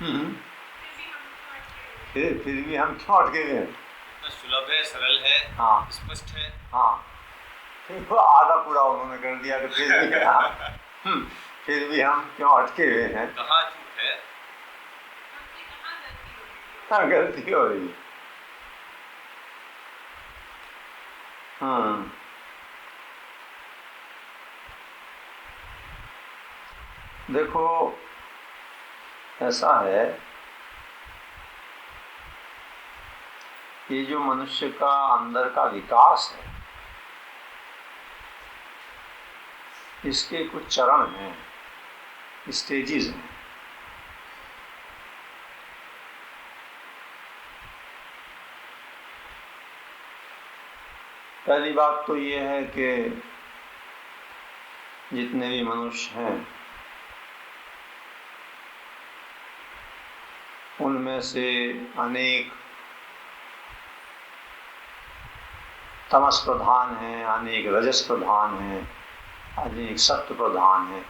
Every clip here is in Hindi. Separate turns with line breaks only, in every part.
हम्म, फिर भी हम क्यों अटके हुए हैं?
सुलभ है, सरल है,
हाँ,
स्पष्ट है।
हाँ, फिर वो आधा पूरा उन्होंने कर दिया कि फिर भी हम क्यों अटके हुए हैं?
कहाँ चूक है?
कहाँ गलती हो रही है? हाँ, देखो ऐसा है, ये जो मनुष्य का अंदर का विकास है, इसके कुछ चरण हैं, स्टेजेस हैं। पहली बात तो ये है कि जितने भी मनुष्य हैं उनमें से अनेक तमस प्रधान हैं, अनेक रजस प्रधान हैं, अनेक सत्व प्रधान हैं।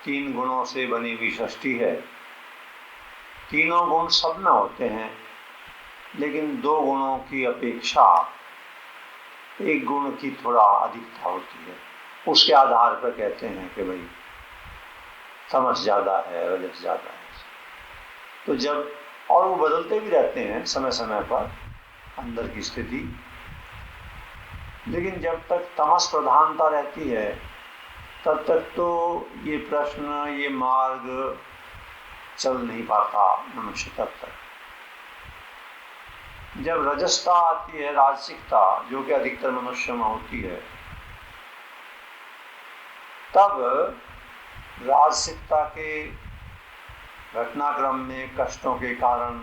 3 गुणों से बनी हुई सृष्टि है। तीनों गुण सब में होते हैं, लेकिन 2 गुणों की अपेक्षा एक गुण की थोड़ा अधिकता होती है। उसके आधार पर कहते हैं कि भाई तमस ज़्यादा है, रजस ज़्यादा है। तो जब, और वो बदलते भी रहते हैं समय समय पर अंदर की स्थिति, लेकिन जब तक तमस प्रधानता रहती है तब तक तो ये प्रश्न, ये मार्ग चल नहीं पाता मनुष्य तब तक। जब रजस्ता आती है, राजसिकता, जो कि अधिकतर मनुष्य में होती है, तब राजसिकता के घटनाक्रम में कष्टों के कारण,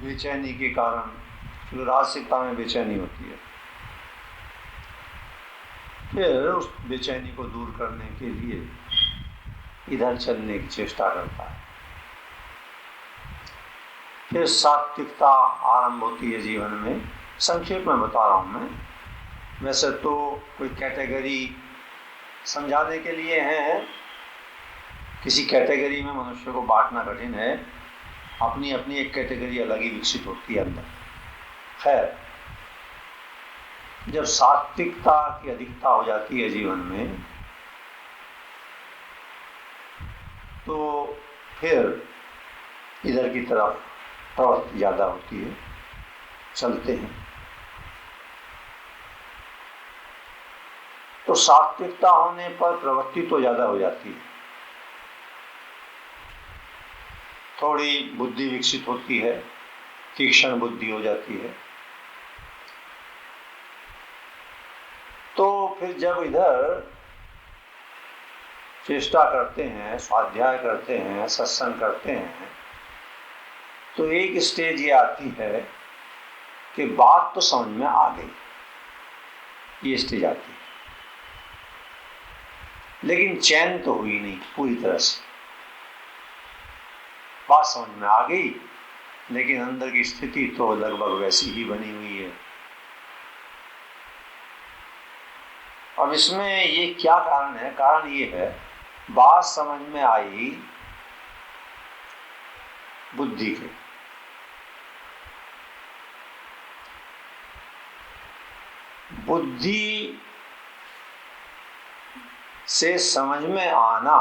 बेचैनी के कारण, तो राजसिकता में बेचैनी होती है, फिर उस बेचैनी को दूर करने के लिए इधर चलने की चेष्टा करता है। फिर सात्विकता आरंभ होती है जीवन में। संक्षेप में बता रहा हूँ मैं, वैसे तो कोई कैटेगरी समझाने के लिए है, किसी कैटेगरी में मनुष्य को बांटना कठिन है, अपनी अपनी एक कैटेगरी अलग ही विकसित होती है अंदर। खैर, जब सात्विकता की अधिकता हो जाती है जीवन में, तो फिर इधर की तरफ प्रवृत्ति ज़्यादा होती है, चलते हैं। तो सात्विकता होने पर प्रवृत्ति तो ज़्यादा हो जाती है, थोड़ी बुद्धि विकसित होती है, तीक्ष्ण बुद्धि हो जाती है। तो फिर जब इधर चेष्टा करते हैं, स्वाध्याय करते हैं, सत्संग करते हैं, तो एक स्टेज ये आती है कि बात तो समझ में आ गई, ये स्टेज आती है, लेकिन चैन तो हुई नहीं पूरी तरह से। बात समझ में आ गई, लेकिन अंदर की स्थिति तो लगभग वैसी ही बनी हुई है। अब इसमें ये क्या कारण है? कारण ये है, बात समझ में आई बुद्धि के, बुद्धि से समझ में आना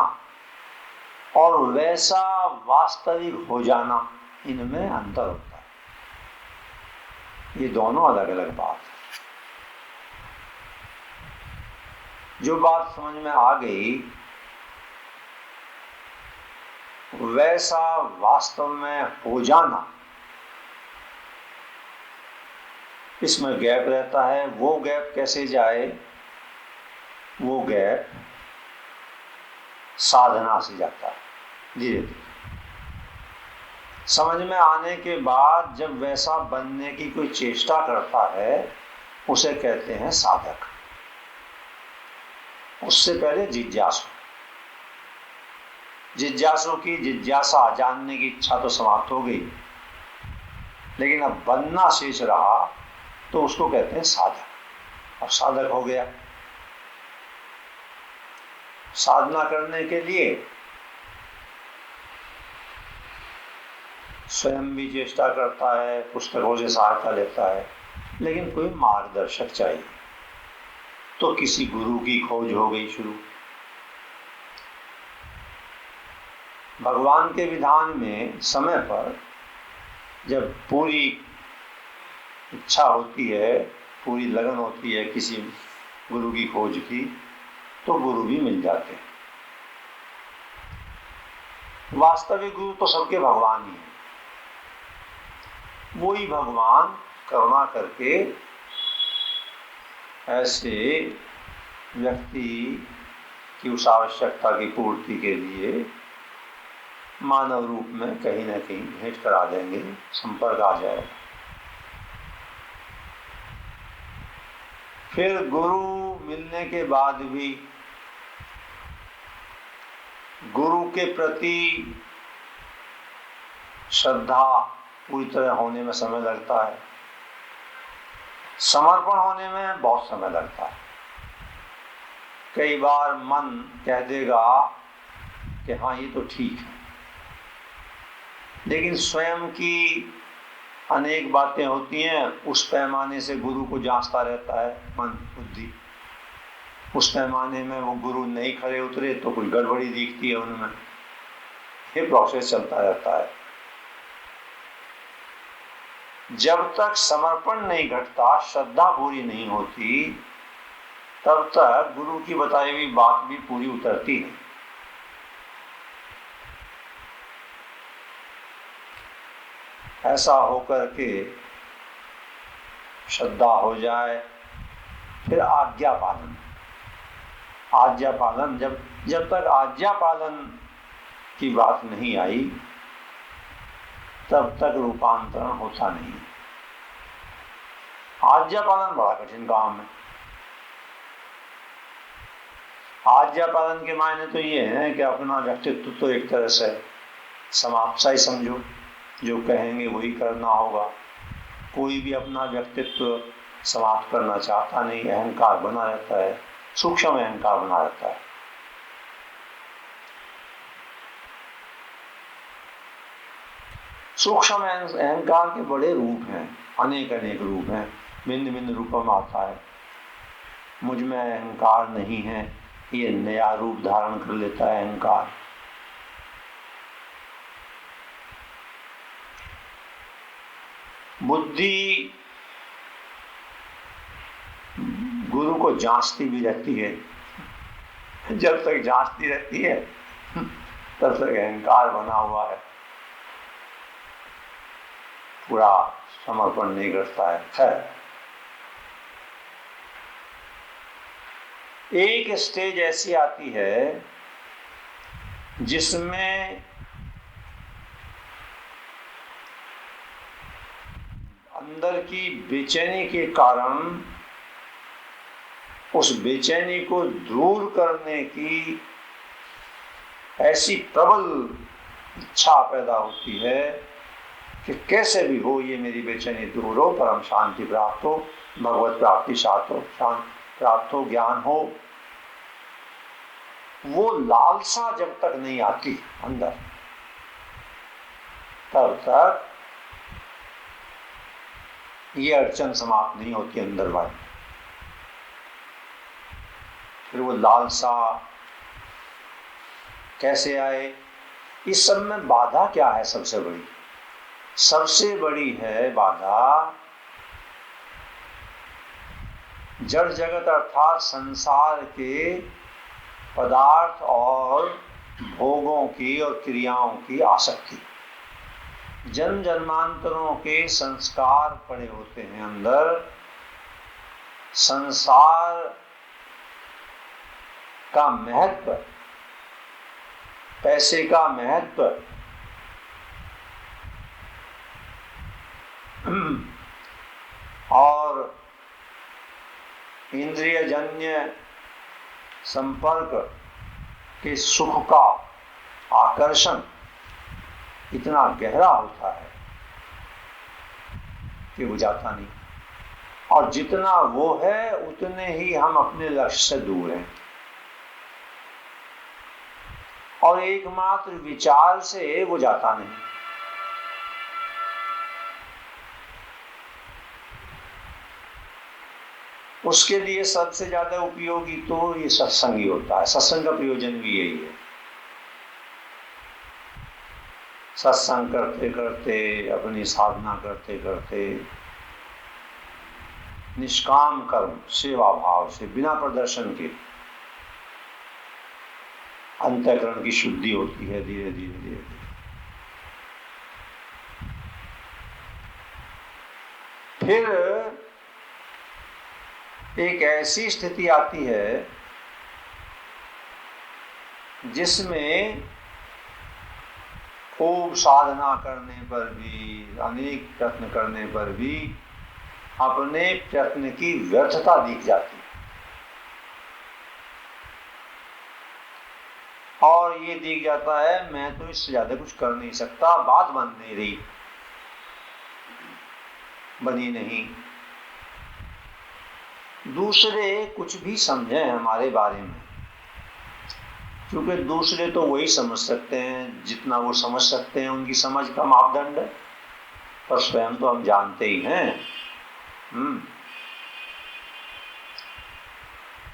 और वैसा वास्तविक हो जाना, इनमें अंतर होता है। ये दोनों अलग अलग बात है। जो बात समझ में आ गई वैसा वास्तव में हो जाना, इसमें गैप रहता है। वो गैप कैसे जाए? वो गैप साधना से जाता है, धीरे धीरे। समझ में आने के बाद जब वैसा बनने की कोई चेष्टा करता है, उसे कहते हैं साधक। उससे पहले जिज्ञासु। जिज्ञासु की जिज्ञासा, जानने की इच्छा तो समाप्त हो गई, लेकिन अब बनना शेष रहा, तो उसको कहते हैं साधक। अब साधक हो गया। साधना करने के लिए स्वयं भी चेष्टा करता है, पुस्तकों से सहायता लेता है, लेकिन कोई मार्गदर्शक चाहिए। तो किसी गुरु की खोज हो गई शुरू। भगवान के विधान में समय पर जब पूरी इच्छा होती है, पूरी लगन होती है किसी गुरु की खोज की, तो गुरु भी मिल जाते हैं। वास्तविक गुरु तो सबके भगवान ही है। वही भगवान करुणा करके ऐसे व्यक्ति की उस आवश्यकता की पूर्ति के लिए मानव रूप में कहीं ना कहीं भेंट करा देंगे, संपर्क आ जाएगा। फिर गुरु मिलने के बाद भी गुरु के प्रति श्रद्धा पूरी तरह होने में समय लगता है, समर्पण होने में बहुत समय लगता है। कई बार मन कह देगा कि हाँ ये तो ठीक है, लेकिन स्वयं की अनेक बातें होती हैं, उस पैमाने से गुरु को जांचता रहता है मन बुद्धि। उस पैमाने में वो गुरु नहीं खड़े उतरे तो कोई गड़बड़ी दिखती है उनमें। ये प्रोसेस चलता रहता है। जब तक समर्पण नहीं घटता, श्रद्धा पूरी नहीं होती, तब तक गुरु की बताई हुई बात भी पूरी उतरती नहीं। ऐसा होकर के श्रद्धा हो जाए, फिर आज्ञा पालन। आज्ञा पालन जब तक आज्ञा पालन की बात नहीं आई, तब तक रूपांतरण होता नहीं। आज्ञा पालन बड़ा कठिन काम है। आज्ञा पालन के मायने तो ये है कि अपना व्यक्तित्व तो एक तरह से समाप्त सा ही समझो, जो कहेंगे वही करना होगा। कोई भी अपना व्यक्तित्व समाप्त करना चाहता नहीं, अहंकार बना रहता है, सूक्ष्म अहंकार बना रहता है। सूक्ष्म अहंकार के बड़े रूप हैं, अनेक अनेक रूप हैं, भिन्न भिन्न रूपों में आता है। मुझ में अहंकार नहीं है, ये नया रूप धारण कर लेता है अहंकार। बुद्धि गुरु को जांचती भी रहती है। जब तक जांचती रहती है तब तक अहंकार बना हुआ है, पूरा समर्पण नहीं करता है। खैर, एक स्टेज ऐसी आती है जिसमें अंदर की बेचैनी के कारण उस बेचैनी को दूर करने की ऐसी प्रबल इच्छा पैदा होती है कि कैसे भी हो ये मेरी बेचैनी दूर हो, परम शांति प्राप्त हो, भगवत प्राप्ति प्राप्त हो, ज्ञान हो। वो लालसा जब तक नहीं आती अंदर, तब तक ये अड़चन समाप्त नहीं होती अंदर वाली। फिर वो लालसा कैसे आए, इस सब में बाधा क्या है? सबसे बड़ी है बाधा जड़ जगत अर्थात संसार के पदार्थ और भोगों की और क्रियाओं की आसक्ति। जन्म जन्मांतरों के संस्कार पड़े होते हैं अंदर। संसार का महत्व, पैसे का महत्व, और इंद्रियजन्य संपर्क के सुख का आकर्षण इतना गहरा होता है कि वो जाता नहीं, और जितना वो है उतने ही हम अपने लक्ष्य से दूर हैं। और एकमात्र विचार से वो जाता नहीं। उसके लिए सबसे ज्यादा उपयोगी तो ये सत्संग ही होता है। सत्संग का प्रयोजन भी यही है। सत्संग करते करते, अपनी साधना करते करते, निष्काम कर्म सेवा भाव से, बिना प्रदर्शन के अंतःकरण की शुद्धि होती है धीरे धीरे धीरे धीरे। फिर एक ऐसी स्थिति आती है जिसमें खूब साधना करने पर भी, अनेक प्रयत्न करने पर भी अपने प्रयत्न की व्यर्थता दिख जाती है। और ये दिख जाता है मैं तो इससे ज्यादा कुछ कर नहीं सकता, बात बन नहीं रही, बनी नहीं। दूसरे कुछ भी समझे हमारे बारे में, क्योंकि दूसरे तो वही समझ सकते हैं जितना वो समझ सकते हैं, उनकी समझ का मापदंड है। पर स्वयं तो हम जानते ही हैं।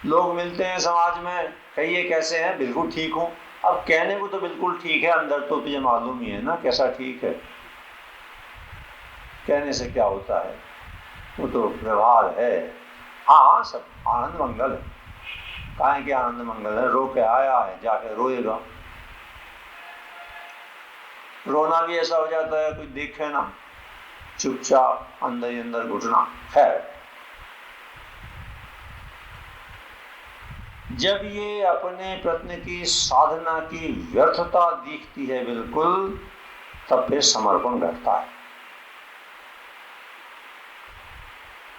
लोग मिलते हैं समाज में, कहिए कैसे हैं, बिल्कुल ठीक हूं। अब कहने को तो बिल्कुल ठीक है, अंदर तो तुझे मालूम ही है ना कैसा ठीक है। कहने से क्या होता है, वो तो व्यवहार है। हाँ, सब आनंद मंगल है, काहे के आनंद मंगल है, रो के आया है, जाके रोएगा। रोना भी ऐसा हो जाता है कोई देखे ना, चुपचाप अंदर ही अंदर घुटना। खैर, जब ये अपने प्रयत्न की साधना की व्यर्थता दिखती है बिल्कुल, तब फिर समर्पण घटता है।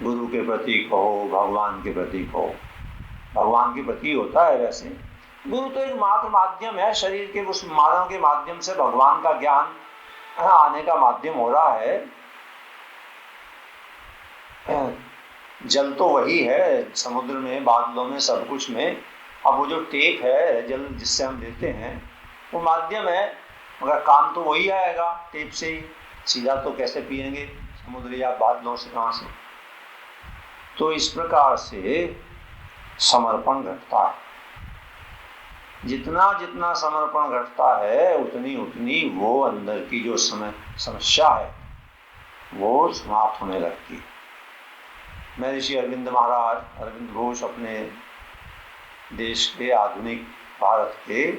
गुरु के प्रति कहो, भगवान के प्रति कहो, भगवान के प्रति होता है। वैसे गुरु तो एक मात्र माध्यम है, शरीर के उस मानव के माध्यम से भगवान का ज्ञान आने का माध्यम हो रहा है। जल तो वही है, समुद्र में, बादलों में, सब कुछ में। अब वो जो टेप है जल जिससे हम लेते हैं, वो माध्यम है, मगर काम तो वही आएगा टेप से ही। सीधा तो कैसे पिएंगे समुद्र या बादलों से, कहाँ से। तो इस प्रकार से समर्पण घटता है। जितना जितना समर्पण घटता है, उतनी उतनी वो अंदर की जो समस्या है वो समाप्त होने लगती है। महर्षि अरविंद महाराज, अरविंद घोष, अपने देश के, आधुनिक भारत के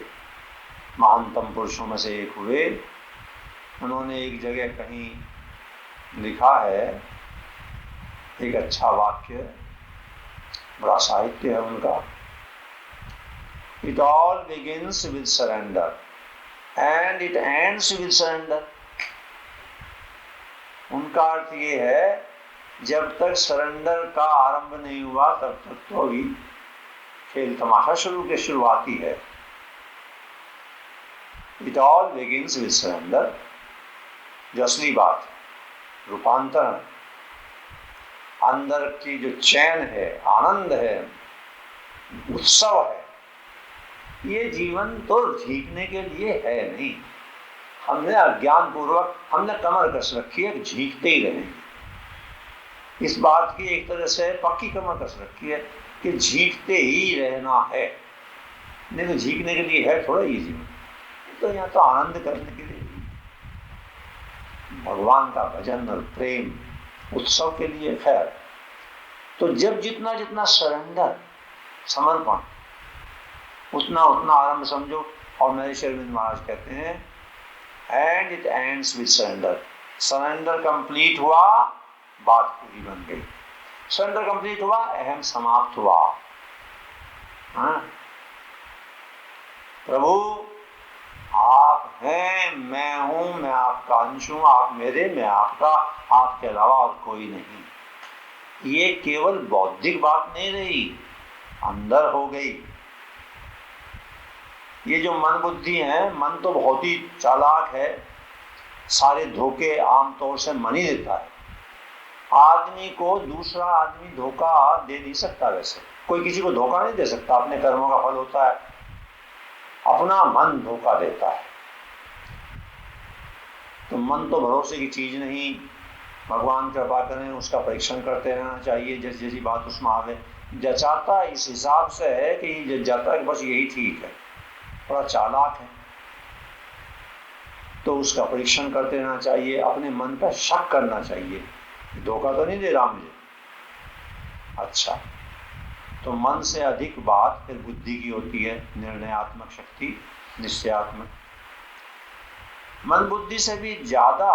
महानतम पुरुषों में से एक हुए। उन्होंने एक जगह कहीं लिखा है एक अच्छा वाक्य, बड़ा साहित्य है उनका। It all begins with surrender and it ends with surrender. उनका अर्थ ये है, जब तक सरेंडर का आरंभ नहीं हुआ तब तक तो अभी खेल तमाशा शुरू के शुरुआती है। It all begins with surrender, जो असली बात, रूपांतरण, अंदर की जो चैन है, आनंद है, उत्सव है, ये जीवन तो झीकने के लिए है नहीं। हमने अज्ञान पूर्वक हमने कमर कस रखी है, झीकते ही रहेंगे। इस बात की एक तरह से पक्की कमर कस रखी है कि झीकते ही रहना है। नहीं तो झीकने के लिए है थोड़ा ये जीवन, तो यहाँ तो आनंद करने के लिए, भगवान का भजन और प्रेम, उत्सव के लिए। खैर, तो जब जितना जितना सरेंडर, समर्पण, उतना उतना आरंभ समझो। और महर्षि अरविंद महाराज कहते हैं and it ends with surrender. Surrender complete हुआ, बात पूरी बन गई। सरेंडर कंप्लीट हुआ, अहम समाप्त हुआ। हाँ? प्रभु आप हैं, मैं हूं, मैं आपका अंश हूं, आप मेरे, मैं आपका, आपके अलावा और कोई नहीं। ये केवल बौद्धिक बात नहीं रही, अंदर हो गई। ये जो मन बुद्धि है, मन तो बहुत ही चालाक है, सारे धोखे आमतौर से मन ही देता है। आदमी को दूसरा आदमी धोखा दे नहीं सकता। वैसे कोई किसी को धोखा नहीं दे सकता, अपने कर्मों का फल होता है। अपना मन धोखा देता है। तो मन तो भरोसे की चीज नहीं, भगवान कृपा करें, उसका परीक्षण करते रहना चाहिए, जैसी जैसी बात उसमें आवे। जचाता इस हिसाब से है कि जच जाता है कि बस यही ठीक है, थोड़ा चालाक है, तो उसका परीक्षण करते रहना चाहिए, अपने मन पर शक करना चाहिए, धोखा तो नहीं दे रहा मुझे। अच्छा, तो मन से अधिक बात फिर बुद्धि की होती है, निर्णयात्मक शक्ति, निश्चयात्मक। मन बुद्धि से भी ज्यादा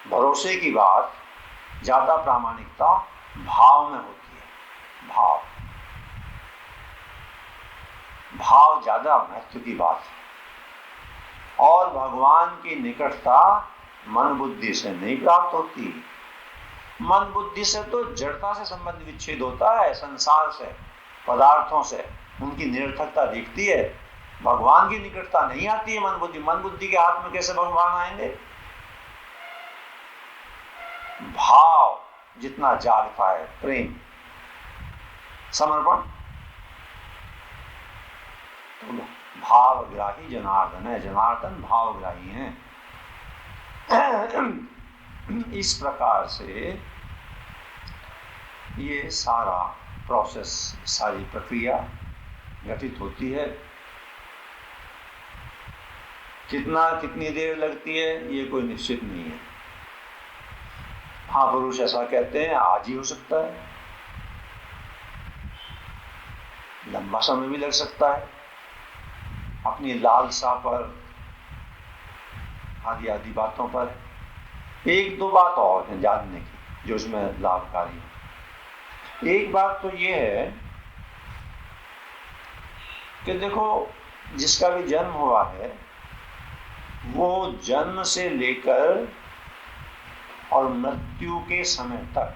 भरोसे की बात, ज्यादा प्रामाणिकता भाव में होती है। भाव ज्यादा महत्व की बात है। और भगवान की निकटता मन बुद्धि से नहीं प्राप्त होती। मन बुद्धि से तो जड़ता से संबंध विच्छेद होता है, संसार से, पदार्थों से, उनकी निरर्थकता दिखती है। भगवान की निकटता नहीं आती है मन बुद्धि। मन बुद्धि के हाथ में कैसे भगवान आएंगे? भाव जितना जागता है, प्रेम, समर्पण, तो भावग्राही जनार्दन है, जनार्दन भावग्राही हैं। इस प्रकार से ये सारा प्रोसेस, सारी प्रक्रिया घटित होती है। कितनी देर लगती है ये कोई निश्चित नहीं है। महापुरुष ऐसा कहते हैं आज ही हो सकता है, लंबा समय भी लग सकता है, अपनी लालसा पर, आदि आदि बातों पर। एक दो बात और है जानने की जो इसमें लाभकारी है। एक बात तो ये है कि देखो, जिसका भी जन्म हुआ है वो जन्म से लेकर और मृत्यु के समय तक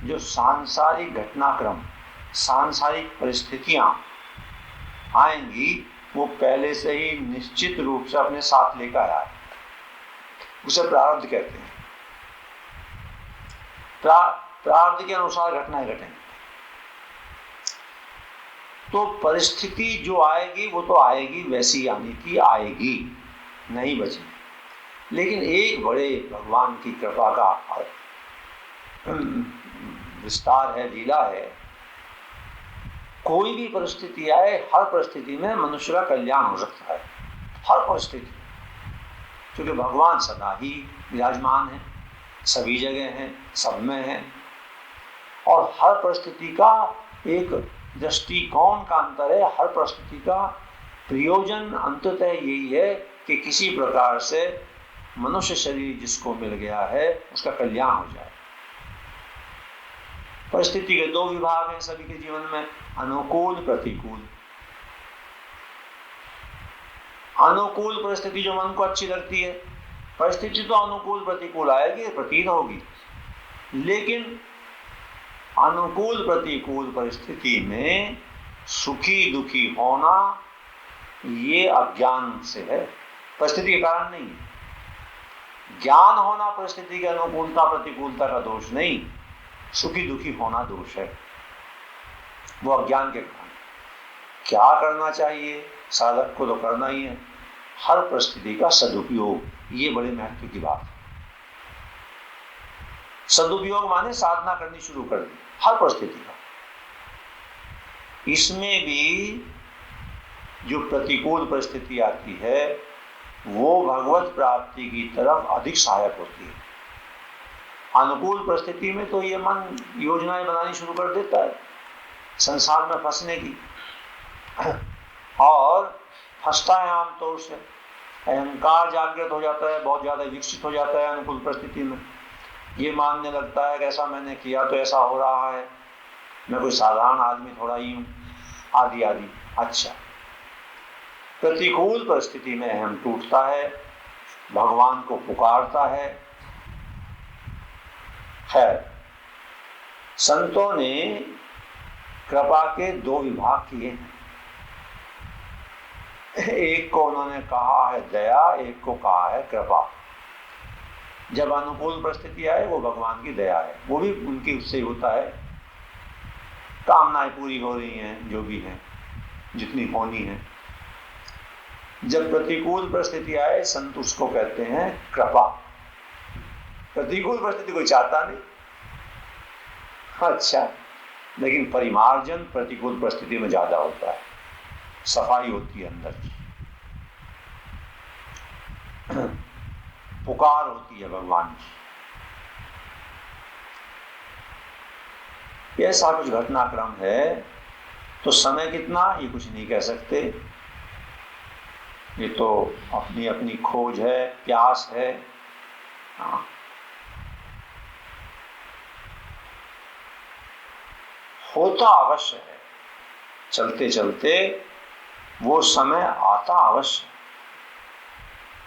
जो सांसारिक घटनाक्रम, सांसारिक परिस्थितियां आएंगी, वो पहले से ही निश्चित रूप से अपने साथ लेकर आया है। उसे प्रारब्ध कहते हैं। प्रारब्ध के अनुसार घटनाएं घटेंगी। तो परिस्थिति जो आएगी वो तो आएगी, वैसी आने की आएगी, नहीं बचेगी। लेकिन एक बड़े भगवान की कृपा का विस्तार है, लीला है। कोई भी परिस्थिति आए, हर परिस्थिति में मनुष्य का कल्याण हो सकता है, हर परिस्थिति, क्योंकि भगवान सदा ही विराजमान है, सभी जगह हैं, सब में है। और हर परिस्थिति का एक दृष्टिकोण का अंतर है। हर परिस्थिति का प्रयोजन अंततः यही है कि किसी प्रकार से मनुष्य शरीर जिसको मिल गया है उसका कल्याण हो जाए। परिस्थिति के दो विभाग हैं सभी के जीवन में, अनुकूल, प्रतिकूल। अनुकूल परिस्थिति जो मन को अच्छी लगती है, परिस्थिति तो अनुकूल प्रतिकूल आएगी, प्रतीत होगी, लेकिन अनुकूल प्रतिकूल परिस्थिति में सुखी दुखी होना ये अज्ञान से है, परिस्थिति के कारण नहीं। ज्ञान होना परिस्थिति के अनुकूलता प्रतिकूलता का दोष नहीं, सुखी दुखी होना दोष है, वो अज्ञान के कारण। क्या करना चाहिए? साधक को तो करना ही है हर परिस्थिति का सदुपयोग, ये बड़े महत्व की बात है। सदुपयोग माने साधना करनी शुरू कर दी हर परिस्थिति का। इसमें भी जो प्रतिकूल परिस्थिति आती है वो भगवत प्राप्ति की तरफ अधिक सहायक होती है। अनुकूल परिस्थिति में तो ये मन योजनाएं बनानी शुरू कर देता है संसार में फंसने की, और फंसता है आमतौर से। अहंकार जागृत हो जाता है, बहुत ज्यादा विकसित हो जाता है अनुकूल परिस्थिति में। ये मानने लगता है कि ऐसा मैंने किया तो ऐसा हो रहा है, मैं कोई साधारण आदमी थोड़ा ही हूं, आदि आदि। अच्छा, प्रतिकूल परिस्थिति में अहम टूटता है, भगवान को पुकारता है। खैर, संतों ने कृपा के दो विभाग किए हैं। एक को उन्होंने कहा है दया, एक को कहा है कृपा। जब अनुकूल परिस्थिति आए वो भगवान की दया है, वो भी उनकी उससे होता है। कामनाएं पूरी हो रही हैं, जो भी हैं, जितनी होनी है। जब प्रतिकूल परिस्थिति आए, संत उसको कहते हैं कृपा। प्रतिकूल परिस्थिति कोई चाहता नहीं, अच्छा, लेकिन परिमार्जन प्रतिकूल परिस्थिति में ज्यादा होता है, सफाई होती है अंदर की, पुकार होती है भगवान की। ऐसा कुछ घटनाक्रम है। तो समय कितना, ये कुछ नहीं कह सकते, ये तो अपनी अपनी खोज है, प्यास है। हाँ, होता अवश्य है, चलते चलते वो समय आता अवश्य,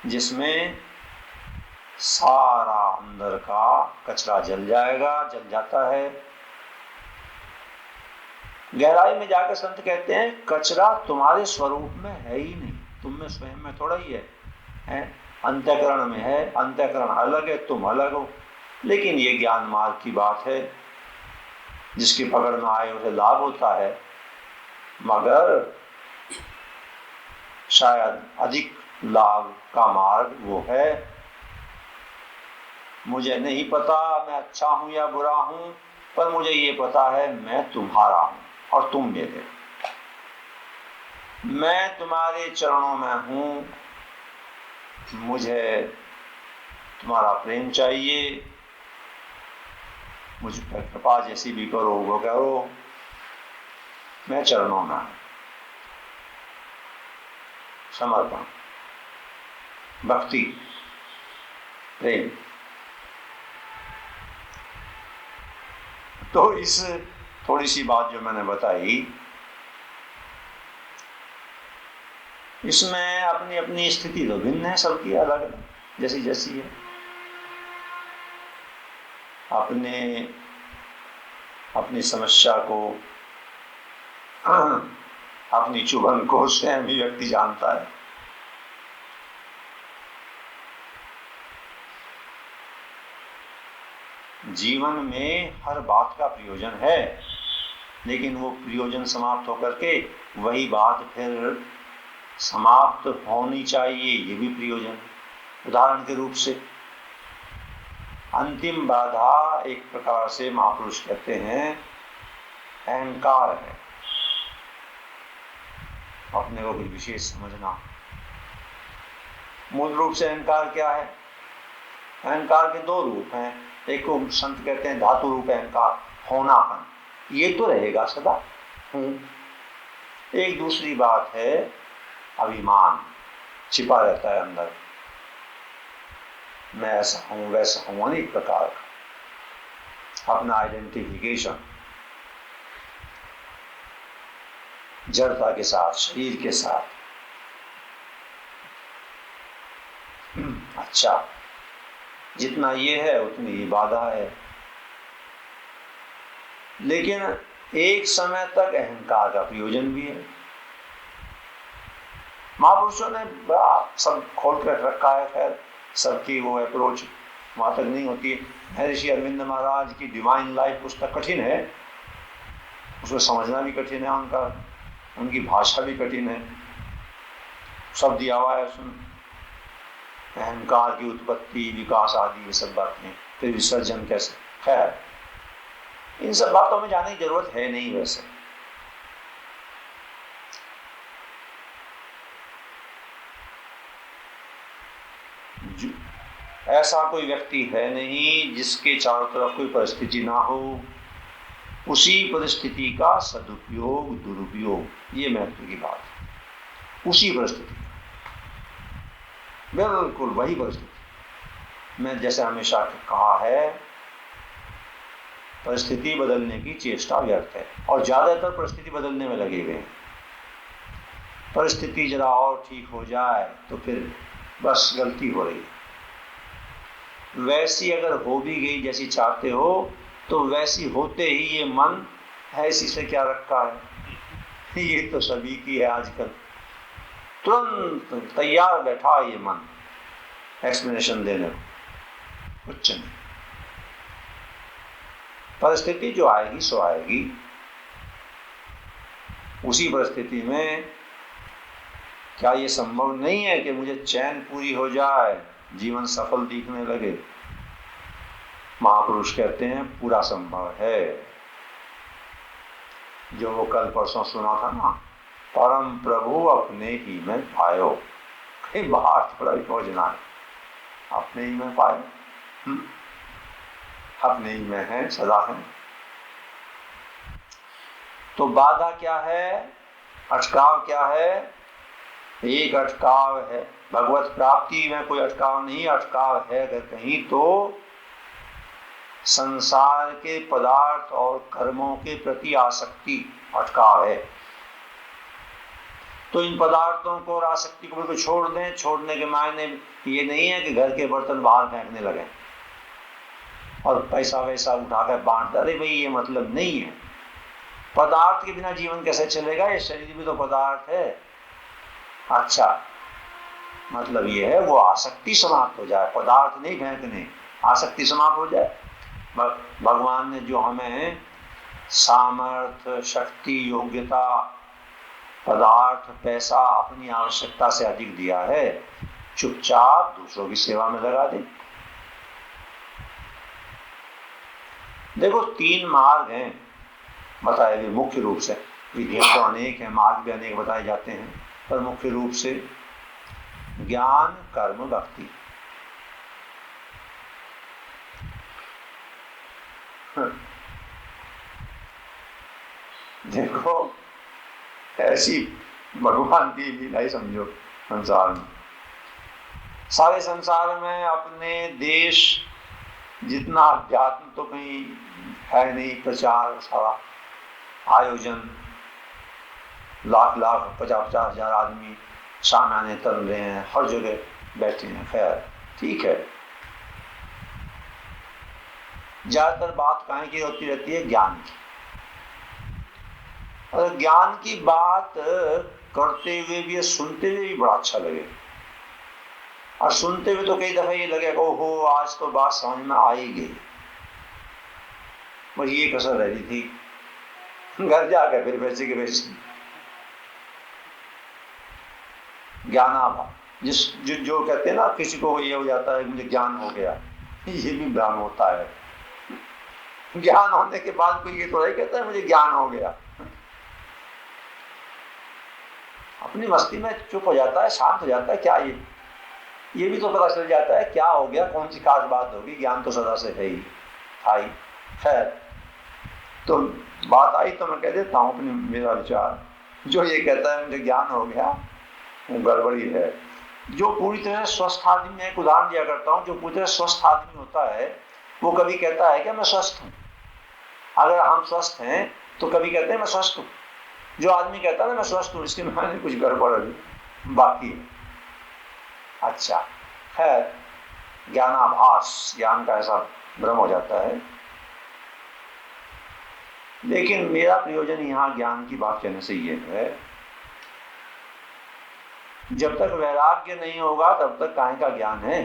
जिसमें सारा अंदर का कचरा जल जाएगा, जल जाता है। गहराई में जाकर संत कहते हैं कचरा तुम्हारे स्वरूप में है ही नहीं, तुम में स्वयं में थोड़ा ही है, अंतःकरण में है। अंतःकरण अलग है, तुम अलग हो। लेकिन ये ज्ञान मार्ग की बात है, जिसकी पकड़ में आए उसे लाभ होता है, मगर शायद अधिक लाभ का मार्ग वो है मुझे नहीं पता मैं अच्छा हूं या बुरा हूं, पर मुझे ये पता है मैं तुम्हारा हूं और तुम मेरे, मैं तुम्हारे चरणों में हूं, मुझे तुम्हारा प्रेम चाहिए, मुझ पर कृपा जैसी भी करो वो करो, मैं चरणों में हूं। समर्पण, भक्ति, प्रेम। तो इस थोड़ी सी बात जो मैंने बताई, इसमें अपनी अपनी स्थिति तो भिन्न है, सबकी अलग अलग, जैसी जैसी है। अपनी समस्या को, अपनी चुभन को स्वयं ही व्यक्ति जानता है। जीवन में हर बात का प्रयोजन है, लेकिन वो प्रयोजन समाप्त होकर के वही बात फिर समाप्त होनी चाहिए, ये भी प्रयोजन है। उदाहरण के रूप से अंतिम बाधा एक प्रकार से महापुरुष कहते हैं अहंकार है, अपने को कुछ विशेष समझना। मूल रूप से अहंकार क्या है? अहंकार के दो रूप हैं। एक को संत कहते हैं धातु रूप अहंकार, होनापन, ये तो रहेगा सदा हूं। एक दूसरी बात है अभिमान, छिपा रहता है अंदर, मैं ऐसा हूं वैसा हूं, अनेक प्रकार का अपना आइडेंटिफिकेशन जड़ता के साथ, शरीर के साथ। अच्छा, जितना ये है उतनी ही बाधा है। लेकिन एक समय तक अहंकार का प्रयोजन भी है। महापुरुषों ने बड़ा सब खोल कर रखा है, खैर सबकी वो अप्रोच वहां तक नहीं होती है। महर्षि अरविंद महाराज की डिवाइन लाइफ पुस्तक कठिन है, उसको समझना भी कठिन है, उनकी भाषा भी कठिन है। सब दिया हुआ है उसमें, अहंकार की उत्पत्ति, विकास आदि ये सब बातें, फिर विसर्जन कैसे। खैर इन सब बातों में जाने की जरूरत है नहीं। वैसे ऐसा कोई व्यक्ति है नहीं जिसके चारों तरफ कोई परिस्थिति ना हो, उसी परिस्थिति का सदुपयोग दुरुपयोग, ये महत्व की बात है। उसी परिस्थिति, बिल्कुल वही परिस्थिति। मैं जैसे हमेशा कहा है, परिस्थिति बदलने की चेष्टा व्यर्थ है, और ज्यादातर परिस्थिति बदलने में लगे हुए हैं। परिस्थिति जरा और ठीक हो जाए तो फिर बस गलती हो रही है। वैसी अगर हो भी गई जैसी चाहते हो, तो वैसी होते ही ये मन है इसी से क्या रखा है। ये तो सभी की है आजकल, तुरंत तैयार बैठा ये मन एक्सप्लेनेशन देने को, कुछ नहीं। परिस्थिति जो आएगी सो आएगी। उसी परिस्थिति में क्या ये संभव नहीं है कि मुझे चैन पूरी हो जाए, जीवन सफल दिखने लगे? महापुरुष कहते हैं पूरा संभव है। जो वो कल परसों सुना था ना, परम प्रभु अपने ही में पायो, कहीं बाहर थोड़ा भी खोजना है, अपने ही में पायो, अपने ही में है, सदा है। तो बाधा क्या है, अटकाव क्या है? एक अटकाव है, भगवत प्राप्ति में कोई अटकाव नहीं, अटकाव है अगर कहीं तो संसार के पदार्थ और कर्मों के प्रति आसक्ति अटकाव है। तो इन पदार्थों को और आसक्ति को बिल्कुल छोड़ दें। छोड़ने के मायने ये नहीं है कि घर के बर्तन बाहर फेंकने लगे और पैसा वैसा उठाकर बांट दे, अरे भाई ये मतलब नहीं है। पदार्थ के बिना जीवन कैसे चलेगा? ये शरीर भी तो पदार्थ है। अच्छा, मतलब ये है वो आसक्ति समाप्त हो जाए, पदार्थ नहीं फेंकने, आसक्ति समाप्त हो जाए। भगवान ने जो हमें सामर्थ्य, शक्ति, योग्यता, पदार्थ, पैसा अपनी आवश्यकता से अधिक दिया है, चुपचाप दूसरों की सेवा में लगा दे। देखो 3 मार्ग हैं बताए गए मुख्य रूप से, विधियां तो अनेक हैं, मार्ग भी अनेक बताए जाते हैं, पर मुख्य रूप से ज्ञान, कर्म, भक्ति। देखो ऐसी भगवान की लीला ही समझो संसार में। सारे संसार में अपने देश जितना अध्यात्म तो कहीं है नहीं, प्रचार सारा आयोजन, लाख लाख 50-50 हजार आदमी सामने तल रहे हैं, हर जगह बैठे हैं। खैर ठीक है, ज्यादातर बात काहे की होती रहती है? ज्ञान की। और ज्ञान की बात करते हुए भी, सुनते हुए भी बड़ा अच्छा लगे, और सुनते हुए तो कई दफा ये लगे ओहो आज तो बात समझ में आ ही गई, बस ये कसर रह रही थी, घर जाकर फिर वैसे के वैसे ज्ञानाभाव। जो कहते हैं ना, किसी को ये हो जाता है मुझे ज्ञान हो गया, ये भी भ्रम होता है। ज्ञान होने के बाद कोई ये तो नहीं कहता है मुझे ज्ञान हो गया, अपनी मस्ती में चुप हो जाता है, शांत हो जाता है। क्या ये भी तो पता चल जाता है क्या हो गया, कौन सी खास बात होगी, ज्ञान तो सदा से है ही, था ही। खैर, तो बात आई तो मैं कह देता हूँ अपनी, मेरा विचार। जो ये कहता है मुझे ज्ञान हो गया, वो गड़बड़ी है। जो पूरी तरह स्वस्थ आदमी, मैं एक उदाहरण दिया करता हूँ, जो पूरी तरह स्वस्थ आदमी होता है वो कभी कहता है कि मैं स्वस्थ हूँ। अगर हम स्वस्थ हैं तो कभी कहते हैं मैं स्वस्थ हूँ। जो आदमी कहता है ना मैं स्वस्थ हूँ, इसके मायने कुछ गड़बड़ बाकी है। अच्छा, है ज्ञानाभास, ज्ञान का ऐसा भ्रम हो जाता है। लेकिन मेरा प्रयोजन यहाँ ज्ञान की बात कहने से ये है, जब तक वैराग्य नहीं होगा तब तक काहे का ज्ञान है।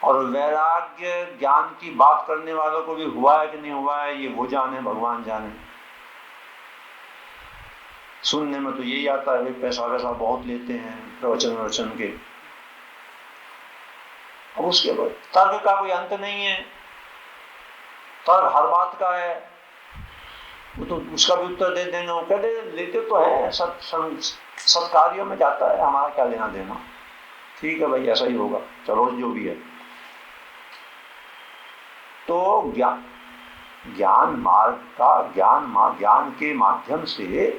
और वैराग्य ज्ञान की बात करने वालों को भी हुआ है कि नहीं हुआ है, ये वो जाने, भगवान जाने। सुनने में तो यही आता है, पैसा वैसा बहुत लेते हैं प्रवचन के। अब उसके बाद तर्क का कोई अंत नहीं है, तर्क हर बात का है, वो तो उसका भी उत्तर दे देंगे। वो कहते लेते तो है, सत्कार्यों में जाता है, हमारा क्या लेना देना। ठीक है भाई, ऐसा ही होगा, चलो जो भी है। तो ज्ञान मार्ग का, ज्ञान के माध्यम से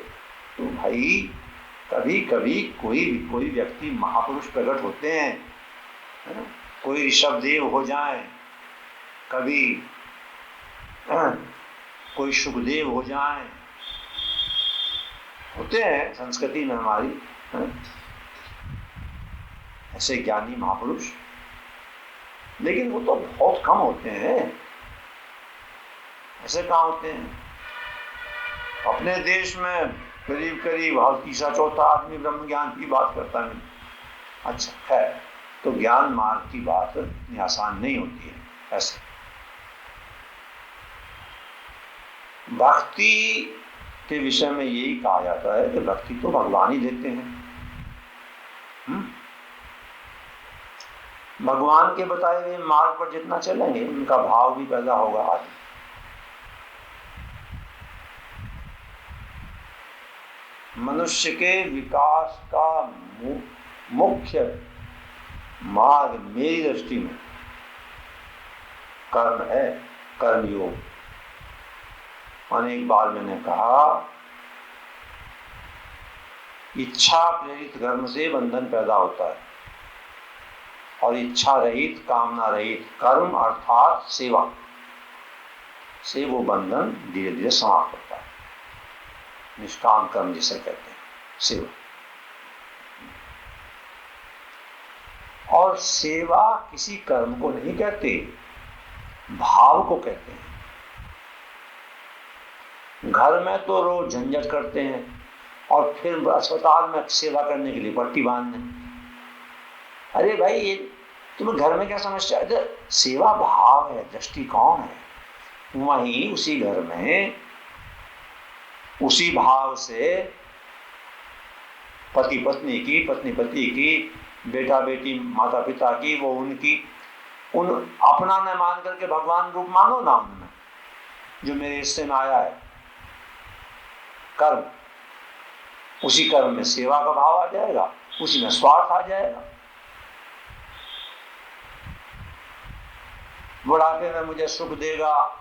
तो भाई कभी कभी कोई व्यक्ति महापुरुष प्रकट होते हैं, कोई ऋषभदेव हो जाए, कभी कोई सुखदेव हो जाए, होते हैं संस्कृति में हमारी ऐसे ज्ञानी महापुरुष। लेकिन वो तो बहुत कम होते हैं। ऐसे कहाँ होते हैं? अपने देश में करीब करीब हर तीसरा चौथा आदमी ब्रह्म ज्ञान की बात करता है। अच्छा है, तो ज्ञान मार्ग की बात इतनी आसान नहीं होती है। ऐसे भक्ति के विषय में यही कहा जाता है कि भक्ति तो भगवान ही देते हैं। भगवान के बताए हुए मार्ग पर जितना चलेंगे उनका भाव भी पैदा होगा आदमी। मनुष्य के विकास का मुख्य मार्ग मेरी दृष्टि में कर्म है, कर्मयोग। अनेक बार मैंने कहा, इच्छा प्रेरित कर्म से बंधन पैदा होता है और इच्छा रहित, कामना रहित कर्म अर्थात सेवा से वो बंधन धीरे धीरे समाप्त होता है। निष्काम कर्म जिसे कहते हैं, सेवा। और सेवा किसी कर्म को नहीं कहते, भाव को कहते हैं। घर में तो रोज झंझट करते हैं और फिर अस्पताल में सेवा करने के लिए पट्टी बांधने। अरे भाई, ये तुम्हें घर में क्या समस्या है? सेवा भाव है, दृष्टिकोण है। वहीं उसी घर में उसी भाव से पति पत्नी की, पत्नी पति की, बेटा बेटी माता पिता की, वो उनकी, उन अपना न मान करके भगवान रूप मानो ना उनमें, जो मेरे हिस्से में आया है कर्म। उसी कर्म में सेवा का भाव आ जाएगा, उसी में स्वार्थ आ जाएगा। बुढ़ापे में मुझे सुख देगा,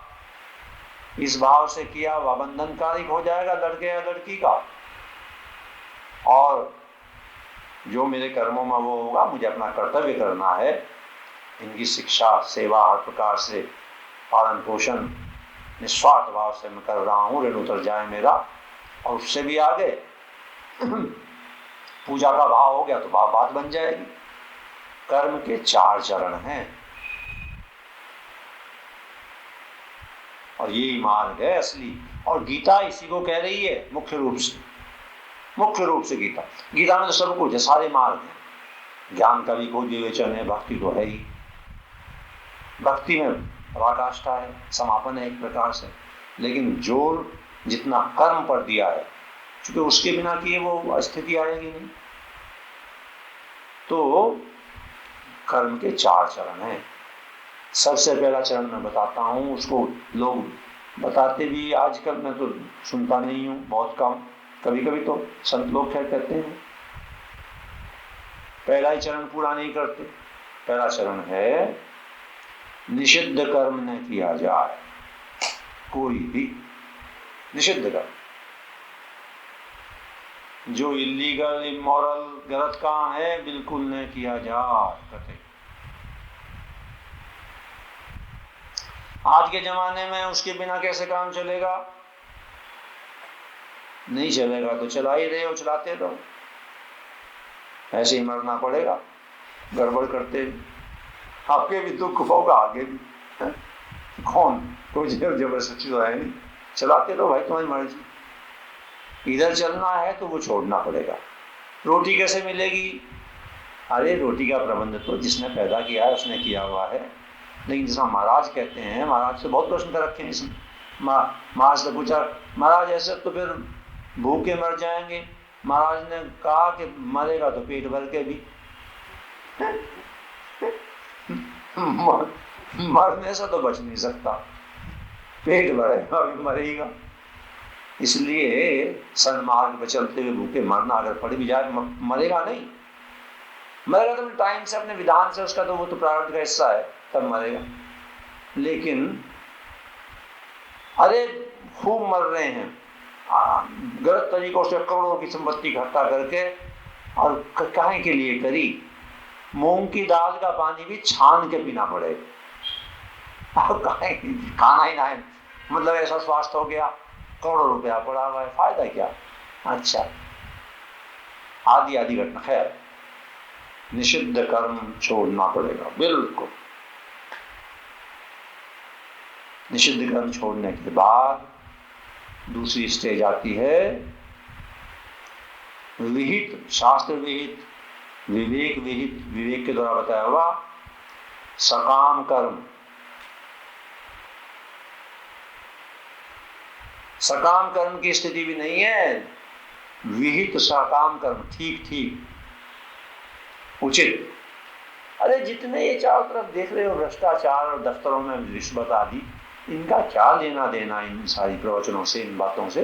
इस भाव से किया हुआ बंधनकारी हो जाएगा लड़के या लड़की का। और जो मेरे कर्मों में वो होगा, मुझे अपना कर्तव्य करना है, इनकी शिक्षा सेवा हर प्रकार से पालन पोषण निस्वार्थ भाव से मैं कर रहा हूँ, ऋण उतर जाए मेरा। और उससे भी आगे पूजा का भाव हो गया तो बात बन जाएगी। कर्म के 4 चरण हैं और यही मार्ग है असली। और गीता इसी को कह रही है मुख्य रूप से। गीता में तो सब कुछ है, सारे मार्ग हैं। ज्ञान का भी कोई विवेचन है, भक्ति तो है ही। भक्ति में पराकाष्ठा है, समापन है एक प्रकार से, लेकिन जोर जितना कर्म पर दिया है, क्योंकि उसके बिना किए वो स्थिति आएगी नहीं। तो कर्म के 4 चरण हैं। सबसे पहला चरण मैं बताता हूँ, उसको लोग बताते भी आजकल, मैं तो सुनता नहीं हूँ, बहुत कम, कभी कभी तो संत लोग कहते हैं। पहला ही चरण पूरा नहीं करते। पहला चरण है निषिद्ध कर्म न किया जाए, कोई भी निषिद्ध कर्म, जो इलीगल इमोरल गलत काम है बिल्कुल न किया जाए। आज के जमाने में उसके बिना कैसे काम चलेगा? नहीं चलेगा तो चला ही रहे हो, चलाते रहो, ऐसे ही मरना पड़ेगा गड़बड़ करते। आपके भी दुख होगा आगे भी, कौन कोई जबरदस्ती तो है नहीं, चलाते रहो भाई, तुम्हारी मर्जी। इधर चलना है तो वो छोड़ना पड़ेगा। रोटी कैसे मिलेगी? अरे रोटी का प्रबंध तो जिसने पैदा किया है उसने किया हुआ है। लेकिन जैसा महाराज कहते हैं, महाराज से बहुत प्रश्न कर रखे हैं इसमें। महाराज से पूछा, महाराज ऐसे तो फिर भूखे मर जाएंगे। महाराज ने कहा कि मरेगा तो पेट भर के भी। मरने से तो बच नहीं सकता, पेट भरेगा भी मरेगा। इसलिए सन्मार्ग पर चलते हुए भूखे मरना अगर पड़ भी जाए, मरेगा नहीं। मरेगा तो टाइम से, अपने विधान से, उसका तो वो तो प्रारब्ध का हिस्सा है, तब मरेगा। लेकिन अरे खूब मर रहे हैं, गलत तरीकों से करोड़ों की संपत्ति इकट्ठा करके, और काहे के लिए करी? मूंग की दाल का पानी भी छान के पीना पड़ेगा। खाना ही ना है, मतलब ऐसा स्वास्थ्य हो गया, करोड़ों रुपया पड़ा हुआ है, फायदा क्या? अच्छा, आदि घटना। खैर, निषिद्ध कर्म छोड़ना पड़ेगा बिल्कुल। निषिद्ध कर्म छोड़ने के बाद दूसरी स्टेज आती है विहित, शास्त्र विहित, विवेक विहित, विवेक के द्वारा बताया हुआ सकाम कर्म। सकाम कर्म की स्थिति भी नहीं है, विहित सकाम कर्म, ठीक ठीक उचित। अरे जितने ये चारों तरफ देख रहे हो भ्रष्टाचार और दफ्तरों में रिश्वत आदि, इनका क्या लेना देना इन सारी प्रवचनों से, इन बातों से?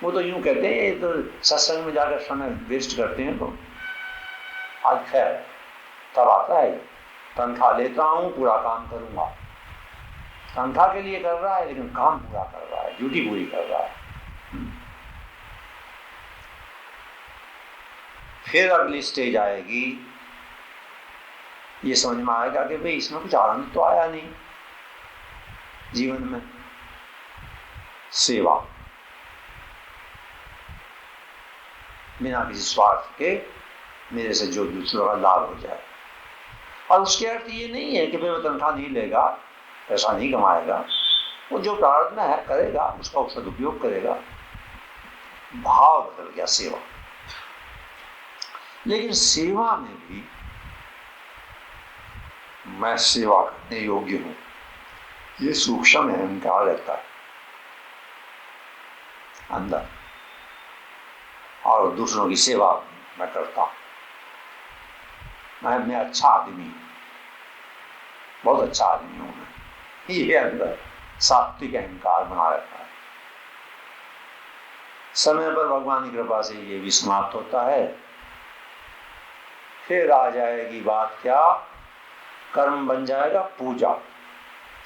वो तो यूं कहते हैं, ये तो सत्संग में जाकर समय वेस्ट करते हैं। तो आज खैर तब आता है, तनख्वाह लेता हूं, पूरा काम करूंगा। तनख्वाह के लिए कर रहा है लेकिन काम पूरा कर रहा है, ड्यूटी पूरी कर रहा है। फिर अगली स्टेज आएगी, ये समझ में आएगा कि भाई इसमें कुछ आनंद तो आया नहीं जीवन में। सेवा बिना किसी स्वार्थ के, मेरे से जो दूसरों का लाभ हो जाए। और उसके अर्थ ये नहीं है कि भाई वो तनख्वाह नहीं लेगा, पैसा नहीं कमाएगा, वो जो प्रारब्ध में है करेगा, उसका सदुपयोग करेगा। भाव बदल गया सेवा। लेकिन सेवा में भी मैं सेवा करने योग्य हूं, ये सूक्ष्म अहंकार रहता है अंदर, और दूसरों की सेवा मैं करता हूं, मैं अच्छा आदमी हूं, बहुत अच्छा आदमी हूं मैं, ये अंदर सात्विक अहंकार बना रहता है। समय पर भगवान की कृपा से ये भी समाप्त होता है। फिर आ जाएगी बात, क्या कर्म बन जाएगा पूजा।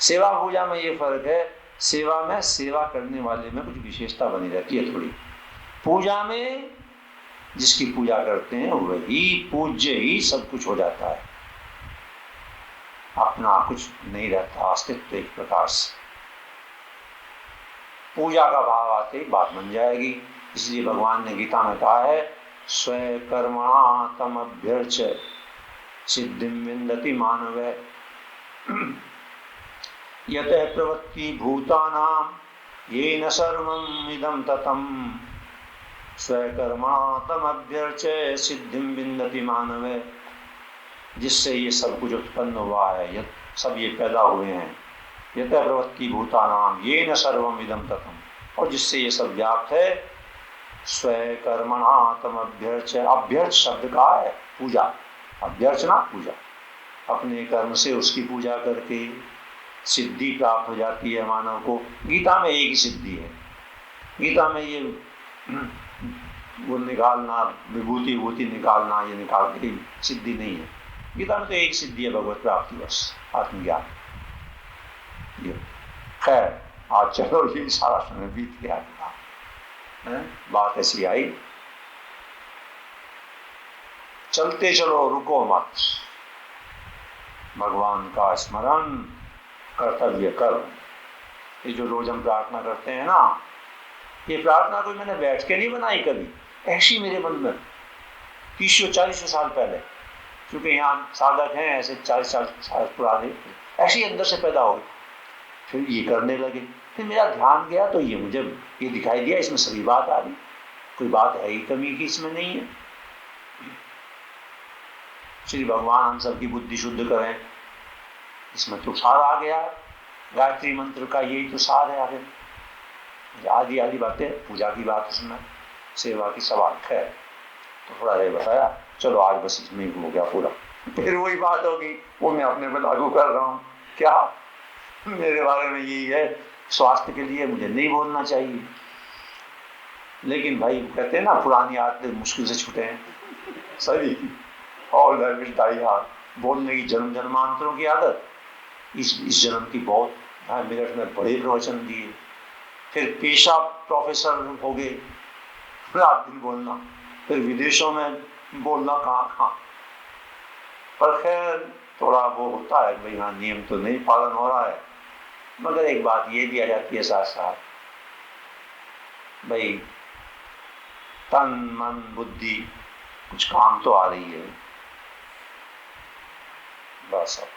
सेवा पूजा में ये फर्क है, सेवा में सेवा करने वाले में कुछ विशेषता बनी रहती है थोड़ी, पूजा में जिसकी पूजा करते हैं वही पूज्य ही सब कुछ हो जाता है, अपना कुछ नहीं रहता, अस्तित्व एक प्रकार से। पूजा का भाव आते ही बात बन जाएगी। इसलिए भगवान ने गीता में कहा है, स्वयं कर्मणा तम अभ्यर्च सिद्धिं विन्दति मानव यतः प्रवृत्ति भूतानां येन सर्वं इदं ततं स्वकर्मा तमभ्यर्च सिद्धिं विन्दति मानव। जिससे ये सब कुछ उत्पन्न हुआ है, सब ये पैदा हुए हैं, यतः प्रवृत्ति भूतानां येन सर्वं इदं ततं, और जिससे ये सब व्याप्त है, स्वकर्मणा तमभ्यर्च। अभ्यर्च शब्द का है पूजा, अभ्यर्चना पूजा, अपने कर्म से उसकी पूजा करके सिद्धि प्राप्त हो जाती है मानव को। गीता में एक ही सिद्धि है, गीता में ये वो निकालना, विभूति विभूति निकालना, ये निकाल के सिद्धि नहीं है। गीता में तो एक सिद्धि है, भगवत प्राप्ति, बस आत्मज्ञान। खैर आज चलो ये सारा समय बीत गया, बात ऐसी आई, चलते चलो, रुको मत। भगवान का स्मरण, कर्तव्य कर्म, ये जो रोज हम प्रार्थना करते हैं ना, ये प्रार्थना कोई मैंने बैठ के नहीं बनाई कभी, ऐसी मेरे मन में 30-40 साल पहले, क्योंकि यहाँ साधक हैं ऐसे 40 साल पुराने, ऐसी अंदर से पैदा हो। फिर ये करने लगे, फिर मेरा ध्यान गया तो ये मुझे ये दिखाई दिया, इसमें सभी बात आ रही, कोई बात है ही कमी की इसमें नहीं है। श्री भगवान हम सबकी बुद्धि शुद्ध करें, इसमें तो सार आ गया, गायत्री मंत्र का यही तो सार है। आगे आदि आदि बातें, पूजा की बात, उसमें सेवा की सवाल है, तो थोड़ा ये बताया। चलो आज बस इसमें हो गया पूरा, फिर वही बात होगी, वो मैं अपने पर लागू कर रहा हूँ। क्या मेरे बारे में यही है, स्वास्थ्य के लिए मुझे नहीं बोलना चाहिए, लेकिन भाई कहते हैं ना, पुरानी आदतें मुश्किल से छूटे हैं सभी, और डाई हाथ बोलने की जन्म जन्मांतरों की आदत, इस जन्म की बहुत है। मेरठ में बड़े प्रवचन दिए, फिर पेशा प्रोफेसर हो गए, रात दिन बोलना, फिर विदेशों में बोलना कहाँ। पर खैर थोड़ा वो होता है भाई, हाँ नियम तो नहीं पालन हो रहा है, मगर एक बात ये दिया जाती है साथ साथ, भाई तन मन बुद्धि कुछ काम तो आ रही है, बस अब